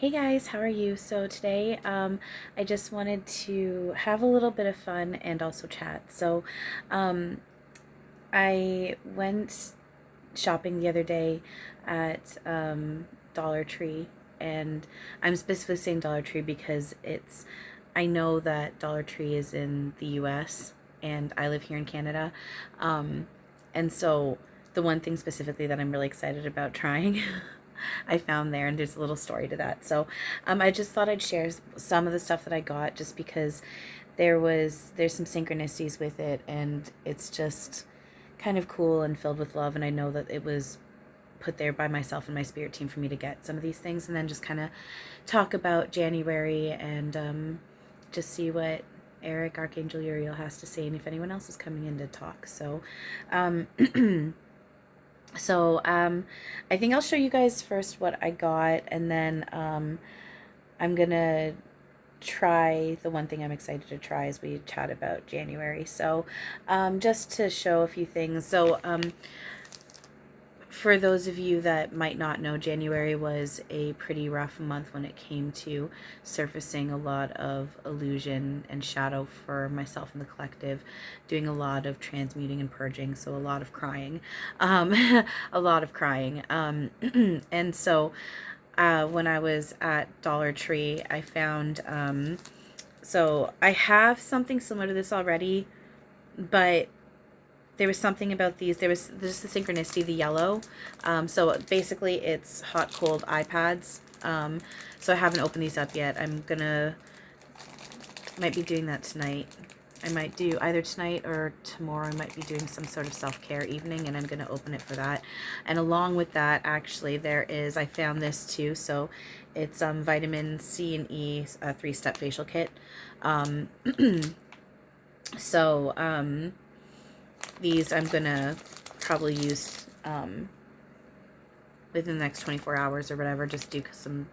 Hey guys, how are you? So today, I just wanted to have a little bit of fun and also chat. Um, I went shopping the other day at Dollar Tree, and I'm specifically saying Dollar Tree because I know that Dollar Tree is in the US and I live here in Canada. Um, and so the one thing specifically that I'm really excited about trying I found there, and there's a little story to that. I just thought I'd share some of the stuff that I got just because there's some synchronicities with it, and it's just kind of cool and filled with love, and I know that it was put there by myself and my spirit team for me to get some of these things, and then just kind of talk about January and just see what Erik, Archangel Uriel has to say, and if anyone else is coming in to talk. Um, I think I'll show you guys first what I got, and then I'm gonna try the one thing I'm excited to try as we chat about January. Just to show a few things. For those of you that might not know, January was a pretty rough month when it came to surfacing a lot of illusion and shadow for myself and the collective, doing a lot of transmuting and purging, so a lot of crying. Um, a lot of crying. And so when I was at Dollar Tree, I found, so I have something similar to this already, but there was something about these. There's the synchronicity, the yellow. So basically, it's hot cold iPads. So I haven't opened these up yet. Might be doing that tonight. I might do either tonight or tomorrow. I might be doing some sort of self-care evening, and I'm gonna open it for that. And along with that, actually, I found this too. So it's vitamin C and E, 3-step facial kit. Um, so these I'm gonna probably use within the next 24 hours or whatever, just do some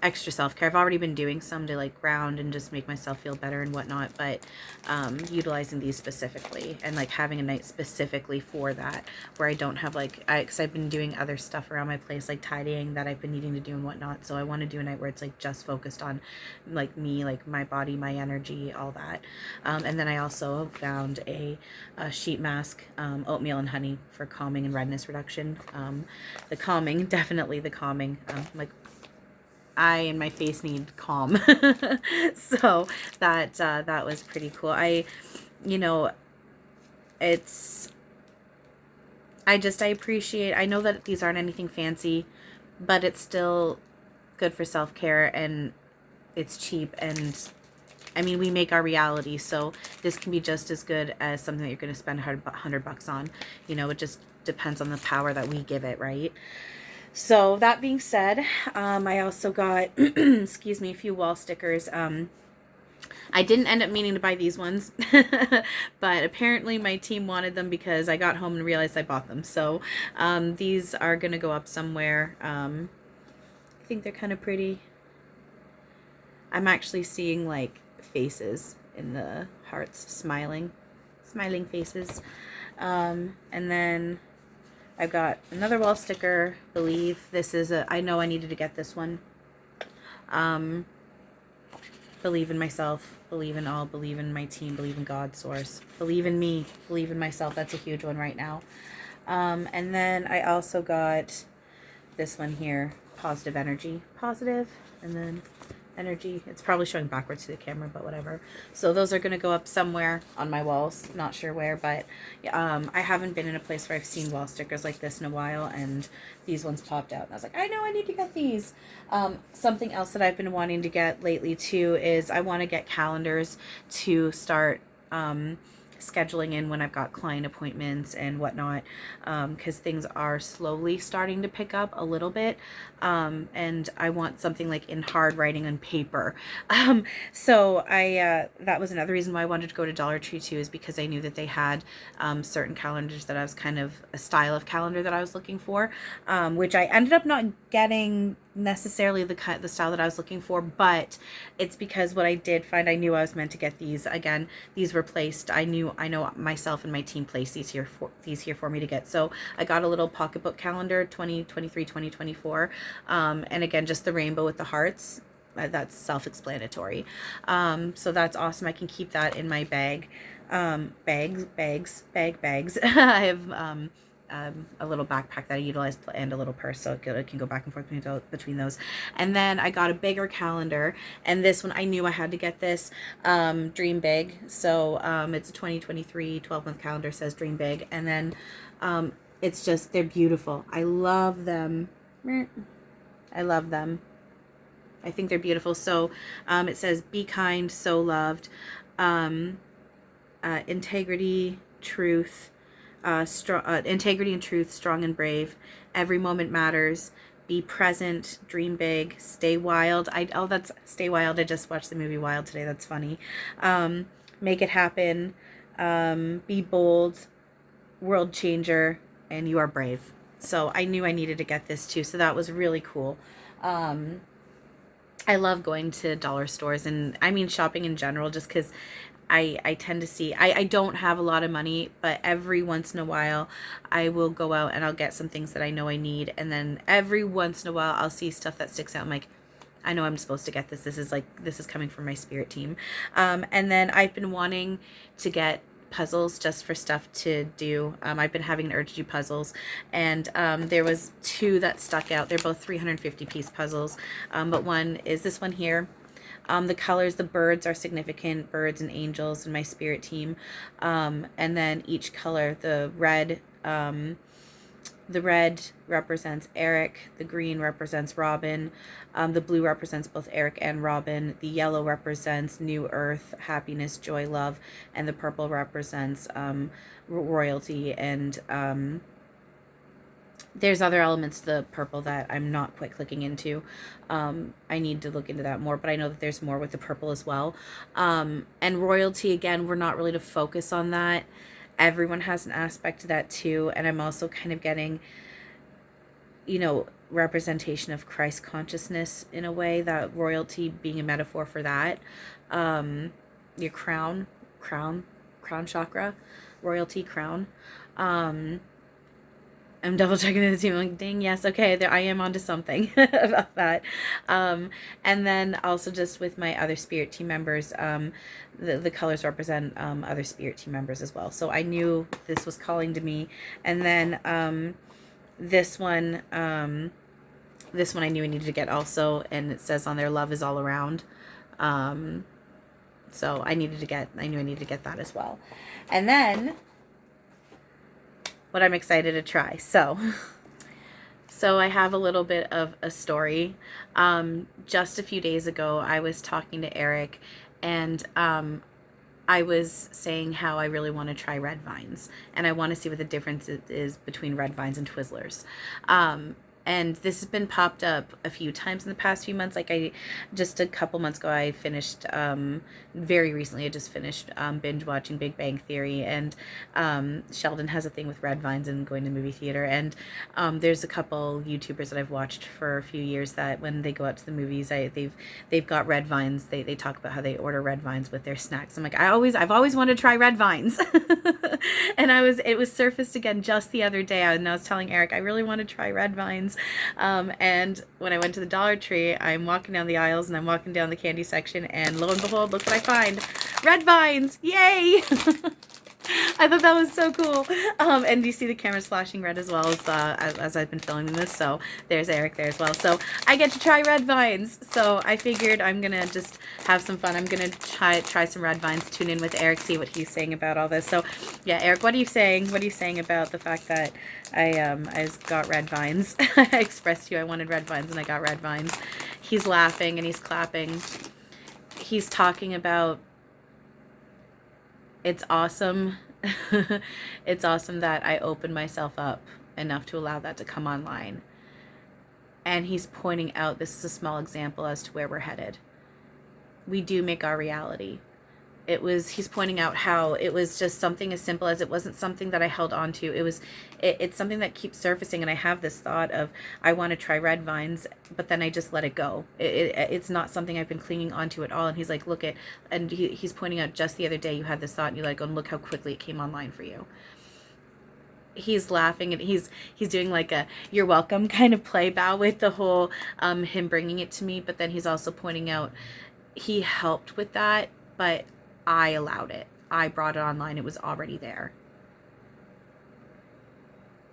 extra self-care. I've already been doing some to like ground and just make myself feel better and whatnot, but utilizing these specifically and like having a night specifically for that, where I don't have because I've been doing other stuff around my place, like tidying that I've been needing to do and whatnot. So I want to do a night where it's like just focused on like me, like my body, my energy, all that. And then I also found a sheet mask, oatmeal and honey for calming and redness reduction. The calming, definitely the calming, like I and my face need calm. So that was pretty cool. You know, it's I appreciate. I know that these aren't anything fancy, but it's still good for self-care, and it's cheap, and I mean, we make our reality, so this can be just as good as something that you're going to spend $100 on. It just depends on the power that we give it, right? So that being said, I also got, excuse me, a few wall stickers. I didn't end up meaning to buy these ones, but apparently my team wanted them because I got home and realized I bought them. So these are going to go up somewhere. I think they're kind of pretty. I'm actually seeing like faces in the hearts, smiling faces. And then I've got another wall sticker, believe. I know I needed to get this one. Believe in myself, believe in all, believe in my team, believe in God, source, believe in me, believe in myself. That's a huge one right now. And then I also got this one here, positive energy, positive, and then energy. It's probably showing backwards to the camera, but whatever. So those are going to go up somewhere on my walls. Not sure where, but I haven't been in a place where I've seen wall stickers like this in a while, and these ones popped out, and I was like, I know I need to get these. Something else that I've been wanting to get lately too is I want to get calendars to start scheduling in when I've got client appointments and whatnot, because things are slowly starting to pick up a little bit, and I want something like in hard writing on paper. So that was another reason why I wanted to go to Dollar Tree too, is because I knew that they had certain calendars that I was kind of a style of calendar that I was looking for, which I ended up not getting necessarily the style that I was looking for, but it's because what I did find, I knew I was meant to get these. Again, these were placed. I know myself and my team placed these here for me to get. So I got a little pocketbook calendar, 2023, 2024. And again, just the rainbow with the hearts. That's self-explanatory. So that's awesome. I can keep that in my bag. Bags. I have a little backpack that I utilize and a little purse, so it can go back and forth between those. And then I got a bigger calendar, and this one I knew I had to get this, Dream Big. So it's a 2023 12-month calendar, says Dream Big, and then it's just, they're beautiful. I love them. I think they're beautiful. So it says, be kind, so loved, integrity, truth, integrity and truth, strong and brave. Every moment matters. Be present. Dream big. Stay wild. That's Stay Wild. I just watched the movie Wild today. That's funny. Make it happen. Be bold. World changer. And you are brave. So I knew I needed to get this too. So that was really cool. I love going to dollar stores, and I mean shopping in general, just because I tend to see, I don't have a lot of money, but every once in a while I will go out and I'll get some things that I know I need. And then every once in a while I'll see stuff that sticks out. I'm like, I know I'm supposed to get this. This is coming from my spirit team. And then I've been wanting to get puzzles just for stuff to do. I've been having an urge to do puzzles, and there was 2 that stuck out. They're both 350 piece puzzles, but one is this one here. The colors, the birds are significant, birds and angels in my spirit team. And then each color, the red represents Erik, the green represents Robin, the blue represents both Erik and Robin, the yellow represents New Earth, happiness, joy, love, and the purple represents royalty. And there's other elements to the purple that I'm not quite clicking into. I need to look into that more, but I know that there's more with the purple as well. And royalty, again, we're not really to focus on that. Everyone has an aspect to that too. And I'm also kind of getting, representation of Christ consciousness in a way, that royalty being a metaphor for that. Your crown chakra, royalty, crown. I'm double checking the team. I'm like, dang, yes, okay, there I am onto something about that. And then also just with my other spirit team members, the colors represent other spirit team members as well. So I knew this was calling to me. And then this one I knew I needed to get also, and it says on there, love is all around. So I knew I needed to get that as well. And then what I'm excited to try. So I have a little bit of a story. Just a few days ago, I was talking to Erik, and I was saying how I really want to try red vines, and I want to see what the difference is between red vines and Twizzlers. And this has been popped up a few times in the past few months. Like just a couple months ago, I finished, very recently, I just finished binge watching Big Bang Theory. And Sheldon has a thing with red vines and going to the movie theater. And there's a couple YouTubers that I've watched for a few years that when they go out to the movies, they've got red vines. They talk about how they order red vines with their snacks. I'm like, I've always wanted to try red vines. And it was surfaced again just the other day. And I was telling Erik, I really want to try red vines. And when I went to the Dollar Tree, I'm walking down the aisles and I'm walking down the candy section, and lo and behold, look what I find. Red vines! Yay! I thought that was so cool. And you see the cameras flashing red as well as I've been filming this. So there's Erik there as well. So I get to try red vines. So I figured I'm going to just have some fun. I'm going to try some red vines, tune in with Erik, see what he's saying about all this. So yeah, Erik, what are you saying? What are you saying about the fact that I got red vines? I expressed to you I wanted red vines and I got red vines. He's laughing and he's clapping. He's talking about it's awesome. It's awesome that I opened myself up enough to allow that to come online. And he's pointing out this is a small example as to where we're headed. We do make our reality. He's pointing out how it was just something as simple as, it wasn't something that I held on to. It's something that keeps surfacing. And I have this thought of, I want to try red vines, but then I just let it go. It's not something I've been clinging onto at all. And he's like, look at, and he's pointing out, just the other day you had this thought and you're like, oh, look how quickly it came online for you. He's laughing and he's doing like a you're welcome kind of play bow with the whole him bringing it to me, but then he's also pointing out he helped with that, but I allowed it. I brought it online. It was already there.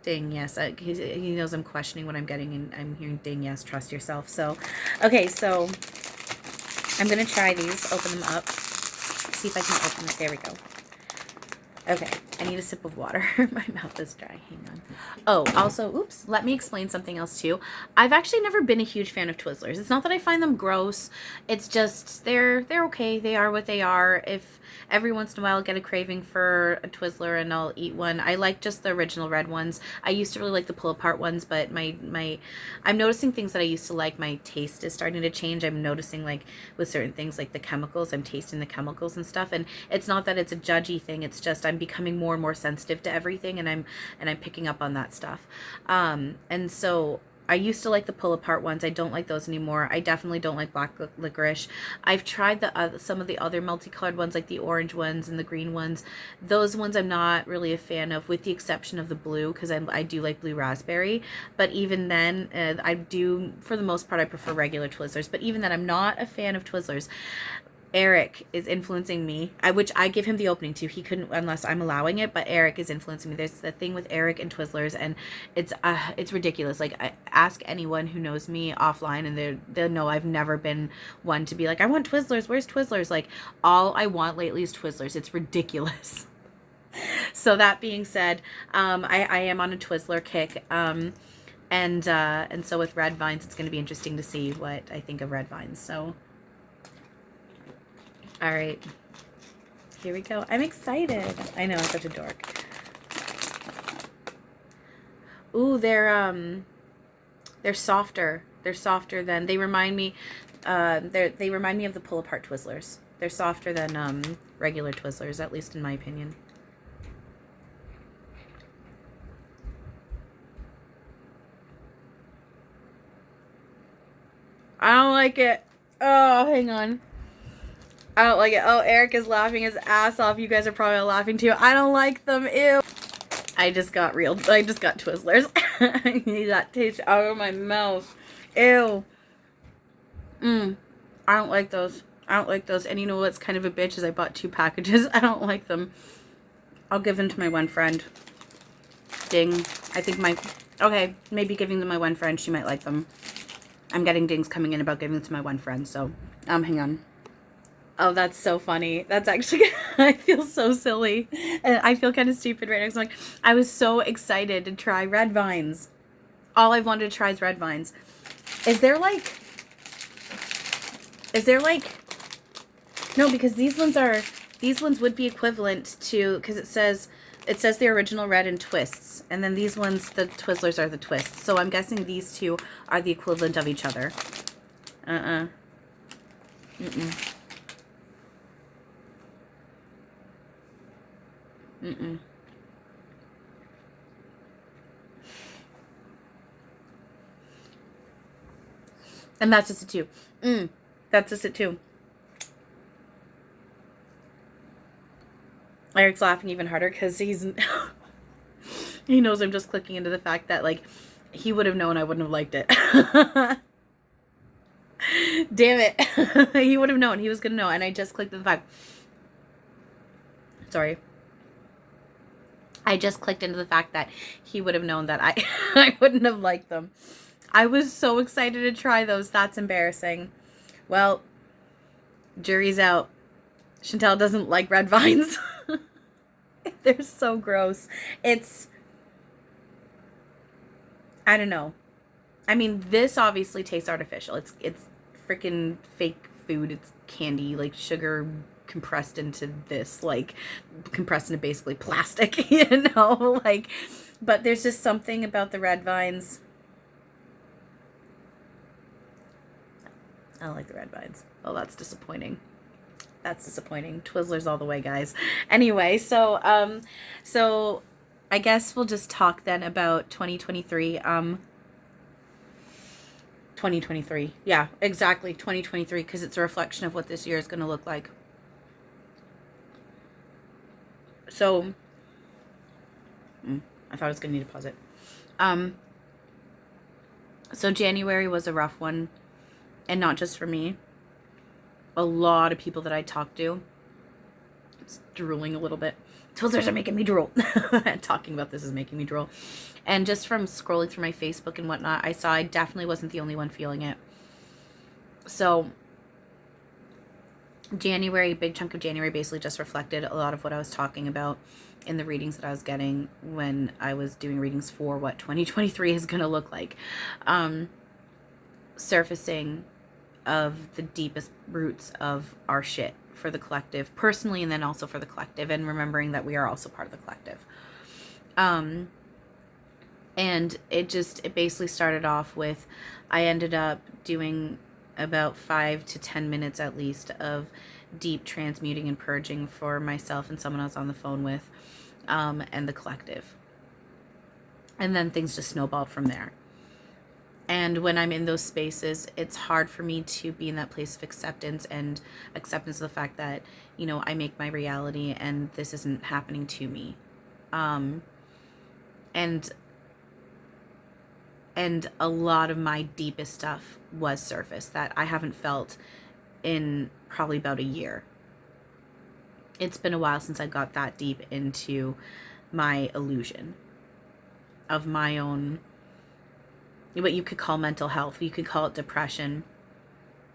Ding, yes. He knows I'm questioning what I'm getting, and I'm hearing ding, yes, trust yourself. So, okay, so I'm going to try these, open them up, see if I can open it. There we go. Okay, I need a sip of water. My mouth is dry. Hang on. Oh, also, oops, let me explain something else too. I've actually never been a huge fan of Twizzlers. It's not that I find them gross. It's just they're okay. They are what they are. If every once in a while I get a craving for a Twizzler and I'll eat one. I like just the original red ones. I used to really like the pull apart ones, but I'm noticing things that I used to like. My taste is starting to change. I'm noticing like with certain things like the chemicals, I'm tasting the chemicals and stuff. And it's not that it's a judgy thing. It's just I'm becoming more and more sensitive to everything, and I'm picking up on that stuff. And so I used to like the pull apart ones. I don't like those anymore. I definitely don't like black licorice. I've tried some of the other multicolored ones, like the orange ones and the green ones. Those ones I'm not really a fan of, with the exception of the blue, because I do like blue raspberry. But even then, I do, for the most part, I prefer regular Twizzlers. But even then, I'm not a fan of Twizzlers. Eric is influencing me, which I give him the opening to. He couldn't unless I'm allowing it, but Eric is influencing me. There's the thing with Eric and Twizzlers, and it's ridiculous. Like, I ask anyone who knows me offline, and they'll know I've never been one to be like, I want Twizzlers. Where's Twizzlers? Like, all I want lately is Twizzlers. It's ridiculous. So that being said, I am on a Twizzler kick. And so with red vines, it's going to be interesting to see what I think of red vines. So. All right, here we go. I'm excited. I know, I'm such a dork. Ooh, they're softer. They're softer than, they remind me of the pull apart Twizzlers. They're softer than regular Twizzlers, at least in my opinion. I don't like it. Oh, hang on. I don't like it. Oh, Eric is laughing his ass off. You guys are probably laughing too. I don't like them. Ew. I just got Twizzlers. You got taste out of my mouth. Ew. I don't like those. I don't like those. And you know what's kind of a bitch is I bought 2 packages. I don't like them. I'll give them to my one friend. Ding. I think okay, maybe giving them to my one friend. She might like them. I'm getting dings coming in about giving them to my one friend. So, hang on. Oh, that's so funny. That's actually, I feel so silly. And I feel kind of stupid right now. So I was so excited to try red vines. All I've wanted to try is red vines. Is there like, no, because these ones would be equivalent to, because it says the original red in twists. And then these ones, the Twizzlers are the twists. So I'm guessing these two are the equivalent of each other. Mm-mm. And that's just a 2. That's just a 2. Eric's laughing even harder because he knows I'm just clicking into the fact that, like, he would have known I wouldn't have liked it. Damn it. He would have known. He was going to know. And I just clicked the fact. Sorry. I just clicked into the fact that he would have known that I wouldn't have liked them. I was so excited to try those. That's embarrassing. Well, jury's out. Chantal doesn't like red vines. They're so gross. I don't know. I mean, this obviously tastes artificial. It's freaking fake food. It's candy, like sugar compressed into this, like compressed into basically plastic, you know, like, but there's just something about the red vines. I don't like the red vines. Oh, that's disappointing. That's disappointing. Twizzlers all the way, guys. Anyway, so so I guess we'll just talk then about 2023. 2023. Yeah, exactly. 2023, because it's a reflection of what this year is going to look like. So, I thought I was going to need to pause it. So January was a rough one, and not just for me. A lot of people that I talked to, it's drooling a little bit. Twizzlers are making me drool. Talking about this is making me drool. And just from scrolling through my Facebook and whatnot, I saw I definitely wasn't the only one feeling it. So January, big chunk of January basically just reflected a lot of what I was talking about in the readings that I was getting when I was doing readings for what 2023 is going to look like. Surfacing of the deepest roots of our shit for the collective personally, and then also for the collective, and remembering that we are also part of the collective. And it basically started off with, I ended up doing about 5 to 10 minutes at least of deep transmuting and purging for myself and someone I was on the phone with, and the collective. And then things just snowballed from there. And when I'm in those spaces, it's hard for me to be in that place of acceptance, and acceptance of the fact that, you know, I make my reality and this isn't happening to me. And a lot of my deepest stuff was surfaced that I haven't felt in probably about a year. It's been a while since I got that deep into my illusion of my own, what you could call mental health. You could call it depression.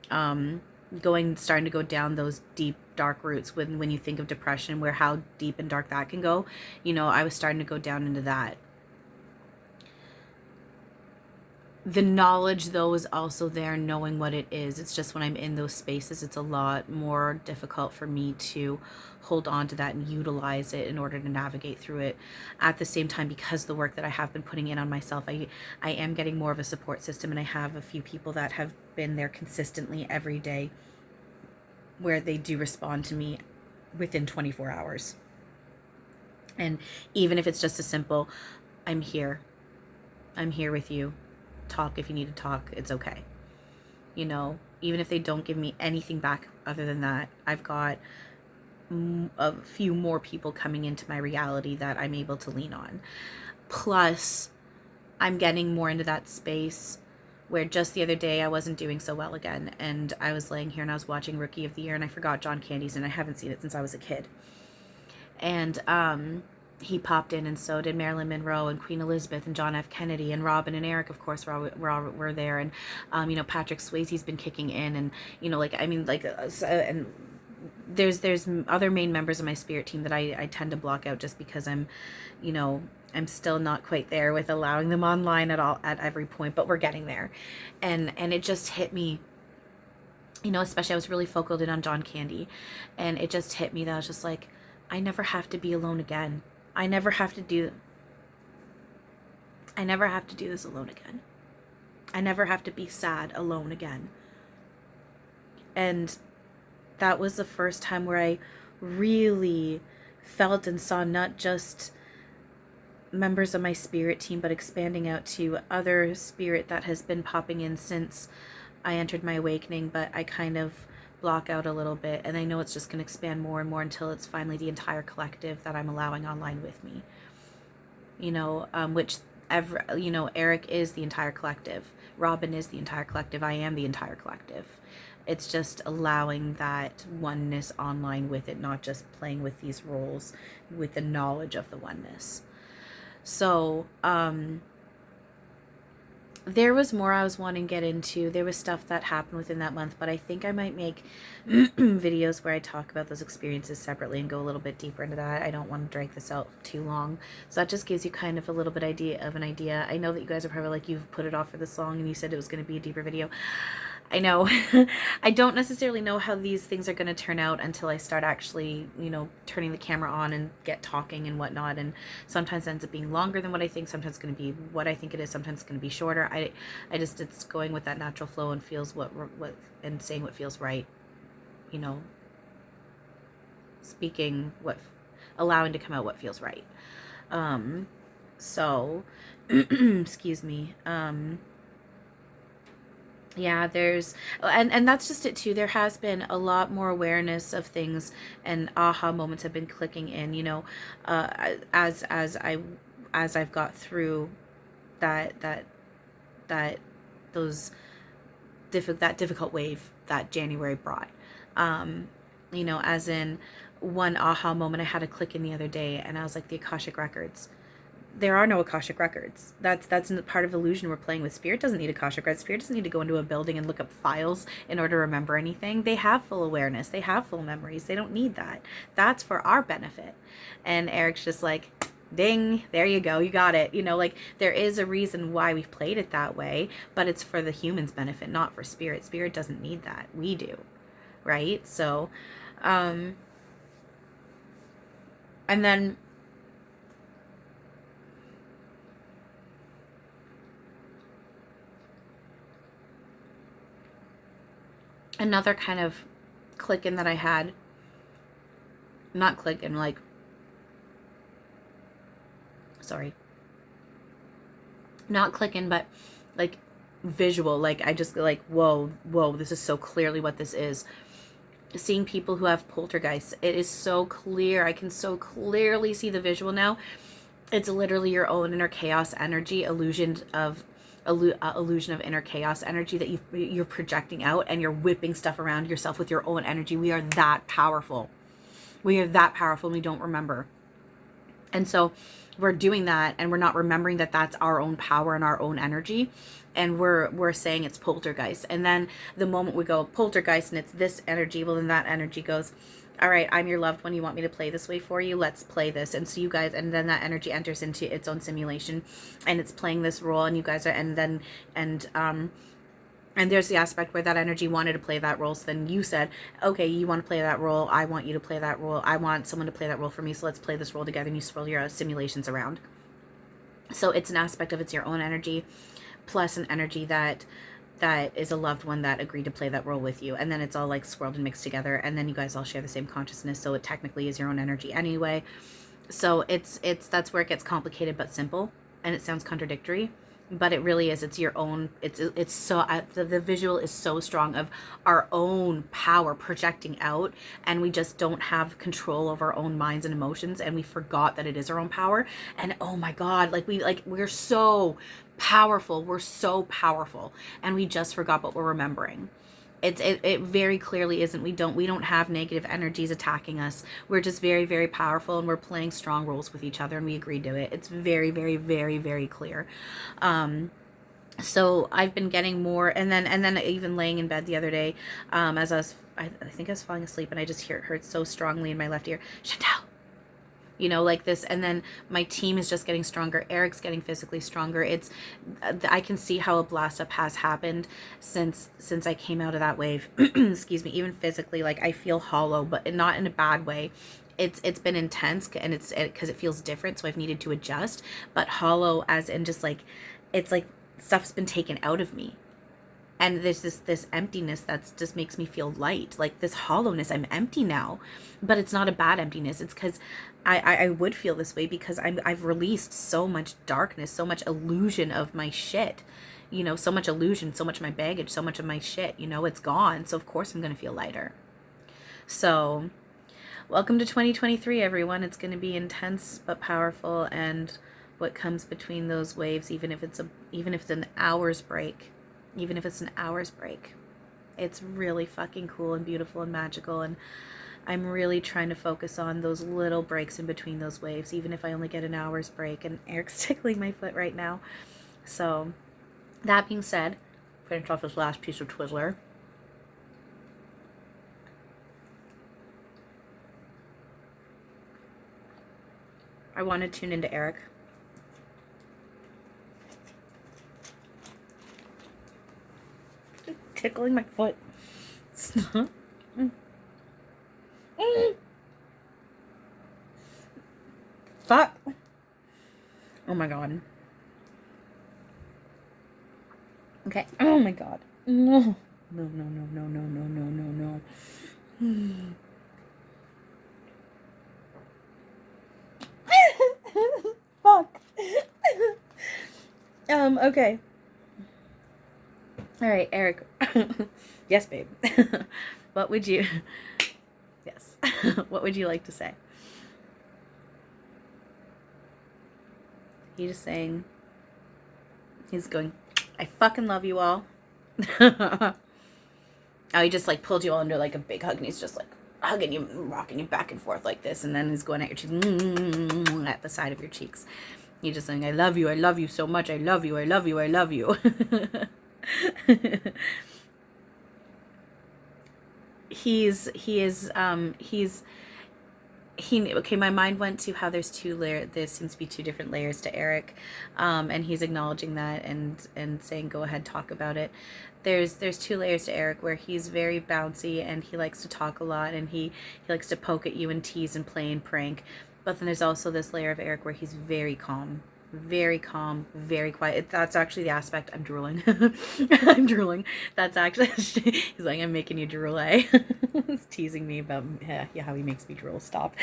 Starting to go down those deep, dark roots when you think of depression, where how deep and dark that can go. You know, I was starting to go down into that. The knowledge, though, is also there, knowing what it is. It's just when I'm in those spaces, it's a lot more difficult for me to hold on to that and utilize it in order to navigate through it. At the same time, because of the work that I have been putting in on myself, I am getting more of a support system, and I have a few people that have been there consistently every day, where they do respond to me within 24 hours. And even if it's just a simple, I'm here with you. Talk if you need to talk, it's okay. You know, even if they don't give me anything back other than that, I've got a few more people coming into my reality that I'm able to lean on. Plus, I'm getting more into that space where just the other day I wasn't doing so well again, and I was laying here and I was watching Rookie of the Year, and I forgot John Candy's, and I haven't seen it since I was a kid. And he popped in, and so did Marilyn Monroe and Queen Elizabeth and John F. Kennedy and Robin and Erik, of course, were there, and you know, Patrick Swayze's been kicking in, and you know, like, I mean, like, and there's other main members of my spirit team that I tend to block out just because I'm, you know, I'm still not quite there with allowing them online at every point, but we're getting there, and it just hit me. You know, especially I was really focused in on John Candy, and it just hit me that I was just like, I never have to be alone again. I never have to do this alone again. I never have to be sad alone again. And that was the first time where I really felt and saw not just members of my spirit team, but expanding out to other spirit that has been popping in since I entered my awakening, but I kind of block out a little bit, and I know it's just going to expand more and more until it's finally the entire collective that I'm allowing online with me. You know, you know, Erik is the entire collective. Robin is the entire collective. I am the entire collective. It's just allowing that oneness online with it, not just playing with these roles with the knowledge of the oneness. So, there was more I was wanting to get into. There was stuff that happened within that month, but I think I might make videos where I talk about those experiences separately and go a little bit deeper into that. I don't want to drag this out too long. So that just gives you kind of a little bit of an idea. I know that you guys are probably like, you've put it off for this long and you said it was going to be a deeper video. I know. I don't necessarily know how these things are going to turn out until I start actually, you know, turning the camera on and get talking and whatnot. And sometimes it ends up being longer than what I think. Sometimes it's going to be what I think it is. Sometimes it's going to be shorter. It's going with that natural flow and feels what and saying what feels right, you know, speaking allowing to come out what feels right. So, excuse me. Yeah, and that's just it too. There has been a lot more awareness of things, and aha moments have been clicking in, as I've got through that those that difficult wave that January brought. As in one aha moment, I had a click in the other day, and I was like, the Akashic records. There are no Akashic records. That's part of illusion we're playing with. Spirit doesn't need Akashic records. Spirit doesn't need to go into a building and look up files in order to remember anything. They have full awareness. They have full memories. They don't need that. That's for our benefit. And Eric's just like, ding, there you go. You got it. There is a reason why we've played it that way, but it's for the human's benefit, not for Spirit. Spirit doesn't need that. We do. Right? So, and then another kind of click in that I had, not click in, not clicking, but like visual, I just whoa, this is so clearly what this is. Seeing people who have poltergeists, it is so clear. I can so clearly see the visual now. It's literally your own inner chaos energy, illusion of inner chaos energy that you're projecting out, and you're whipping stuff around yourself with your own energy. We are that powerful. We are that powerful, and we don't remember. And so we're doing that, and we're not remembering that that's our own power and our own energy. And we're saying it's poltergeist. And then the moment we go poltergeist and it's this energy, well, then that energy goes, all right, I'm your loved one. You want me to play this way for you? Let's play this. And so you guys, and then that energy enters into its own simulation, and it's playing this role, and you guys are, and there's the aspect where that energy wanted to play that role. So then you said, okay, you want to play that role. I want you to play that role. I want someone to play that role for me. So let's play this role together. And you swirl your simulations around. So it's an aspect of it's your own energy plus an energy that is a loved one that agreed to play that role with you. And then it's all swirled and mixed together. And then you guys all share the same consciousness. So it technically is your own energy anyway. So that's where it gets complicated but simple. And it sounds contradictory, but it really is. It's your own. It's so the visual is so strong of our own power projecting out, and we just don't have control over our own minds and emotions, and we forgot that it is our own power. And oh my God, we're so powerful. We're so powerful, and we just forgot what we're remembering. It very clearly isn't. We don't have negative energies attacking us. We're just very, very powerful, and we're playing strong roles with each other, and we agree to it. It's very, very, very, very clear. So I've been getting more, and then even laying in bed the other day, as I think I was falling asleep, and I just heard so strongly in my left ear, Chantal. This, and then my team is just getting stronger. Eric's getting physically stronger. I can see how a blast up has happened since I came out of that wave. Excuse me. Even physically, I feel hollow, but not in a bad way. It's been intense, and it's because it feels different, so I've needed to adjust. But hollow, as in just it's stuff's been taken out of me. And there's this emptiness that's just makes me feel light, this hollowness. I'm empty now, but it's not a bad emptiness. It's because I would feel this way because I've released so much darkness, so much illusion of my shit, so much illusion, so much of my baggage, so much of my shit, it's gone. So of course I'm going to feel lighter. So welcome to 2023, everyone. It's going to be intense but powerful. And what comes between those waves, even if it's an hour's break, it's really fucking cool and beautiful and magical. And I'm really trying to focus on those little breaks in between those waves, even if I only get an hour's break. And Eric's tickling my foot right now. So that being said, finish off this last piece of Twizzler. I want to tune into Erik. Tickling my foot. Stop. Fuck. Oh my God. Okay. Oh my God. No. No. Okay. All right, Erik. Yes, babe. What would you... Yes. What would you like to say? He's just saying... He's going, I fucking love you all. Oh, he just like pulled you all into like a big hug, and he's just like hugging you, rocking you back and forth like this, and then he's going at your cheeks, at the side of your cheeks. He's just saying, I love you so much, I love you, I love you, I love you. Okay, my mind went to how there's there seems to be two different layers to Erik, and he's acknowledging that and saying, go ahead, talk about it. There's two layers to Erik, where he's very bouncy and he likes to talk a lot, and he likes to poke at you and tease and play and prank. But then there's also this layer of Erik where he's very calm, very quiet. That's actually the aspect. I'm drooling. I'm drooling. That's actually, he's like, I'm making you drool, eh? He's teasing me about how he makes me drool. Stop.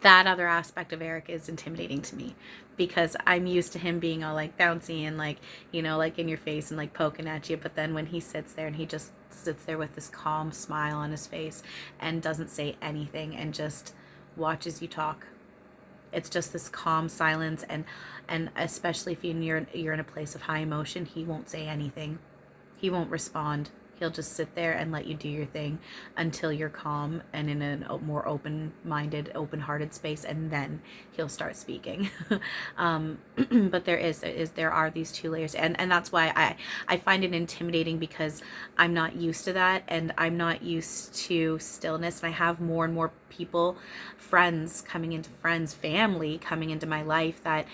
That other aspect of Erik is intimidating to me, because I'm used to him being all like bouncy and like, like in your face and like poking at you. But then when he sits there and he just sits there with this calm smile on his face and doesn't say anything and just watches you talk, it's just this calm silence. And especially if you're in a place of high emotion, he won't say anything. He won't respond. He'll just sit there and let you do your thing until you're calm and in a more open-minded, open-hearted space, and then he'll start speaking. But there are these two layers, and that's why I find it intimidating, because I'm not used to that, and I'm not used to stillness, and I have more and more people, family coming into my life, that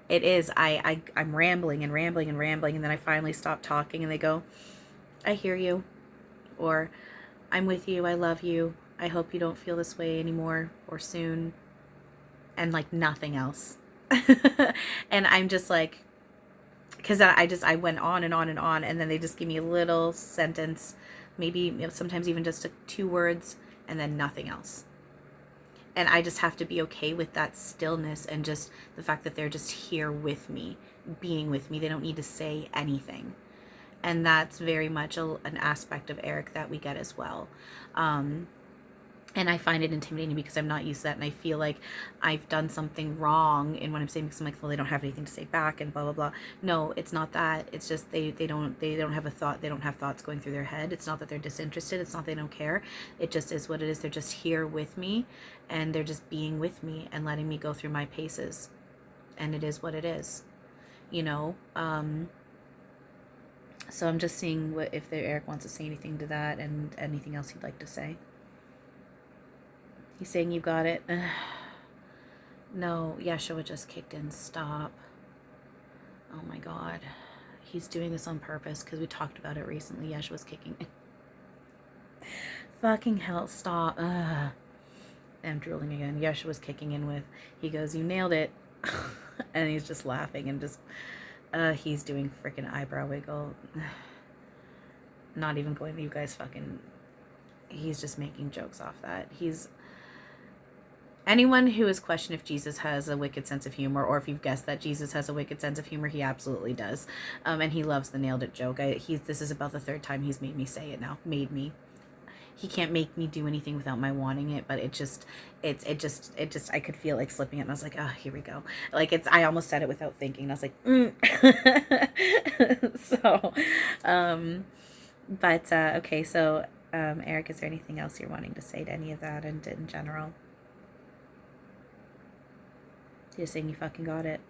it is I'm rambling, and then I finally stop talking, and they go, I hear you, or I'm with you, I love you, I hope you don't feel this way anymore or soon, and like nothing else. And I'm just like, because I went on and on and on, and then they just give me a little sentence, maybe sometimes even just 2 words, and then nothing else. And I just have to be okay with that stillness, and just the fact that they're just here with me, being with me. They don't need to say anything. And that's very much an aspect of Erik that we get as well. And I find it intimidating, because I'm not used to that, and I feel like I've done something wrong in what I'm saying, because I'm like, well, they don't have anything to say back and blah blah blah. No, it's not that. It's just they don't have a thought. They don't have thoughts going through their head. It's not that they're disinterested. It's not they don't care. It just is what it is. They're just here with me, and they're just being with me and letting me go through my paces. And it is what it is, So I'm just seeing if Erik wants to say anything to that, and anything else he'd like to say. He's saying, you got it. No, Yeshua just kicked in. Stop. Oh my God. He's doing this on purpose, because we talked about it recently. Yeshua's kicking in. Fucking hell, stop. I'm drooling again. Yeshua's kicking in with, he goes, you nailed it. And he's just laughing, and just... he's doing freaking eyebrow wiggle. Not even going to you guys fucking... He's just making jokes off that. Anyone who has questioned if Jesus has a wicked sense of humor, or if you've guessed that Jesus has a wicked sense of humor, he absolutely does. And he loves the nailed it joke. This is about the 3rd time he's made me say it now. Made me. He can't make me do anything without my wanting it, but it just, I could feel like slipping it, and I was like, oh, here we go. Like, I almost said it without thinking, and I was like, So, okay, so, Erik, is there anything else you're wanting to say to any of that, and in general? You're saying you fucking got it.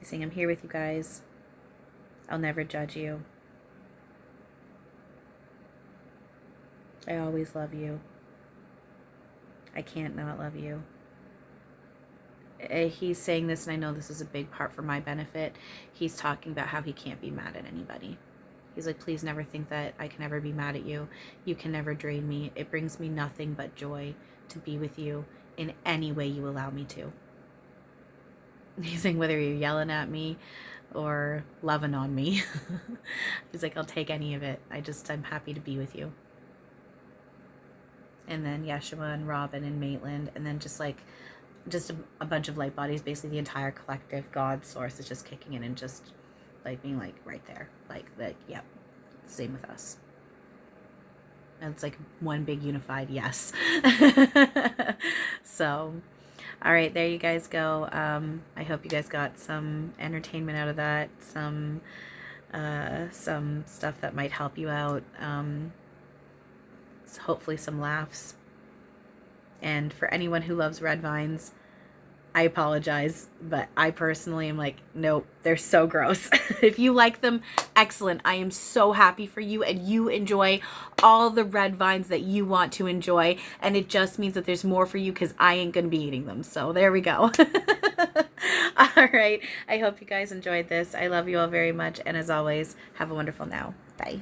You're saying, I'm here with you guys. I'll never judge you. I always love you. I can't not love you. He's saying this, and I know this is a big part for my benefit. He's talking about how he can't be mad at anybody. He's like, please never think that I can ever be mad at you. You can never drain me. It brings me nothing but joy to be with you in any way you allow me to. He's saying, whether you're yelling at me or loving on me. He's like, I'll take any of it. I'm happy to be with you. And then Yeshua and Robin and Maitland, and then just like just a bunch of light bodies, basically the entire collective God source is just kicking in and just like being like right there, like yep, same with us. And it's like one big unified yes. So all right, there you guys go. I hope you guys got some entertainment out of that, some stuff that might help you out, hopefully some laughs. And for anyone who loves red vines, I apologize, but I personally am like, nope, they're so gross. If you like them, excellent. I am so happy for you, and you enjoy all the red vines that you want to enjoy, and it just means that there's more for you because I ain't gonna be eating them. So there we go. All right, I hope you guys enjoyed this. I love you all very much, and as always, have a wonderful now. Bye.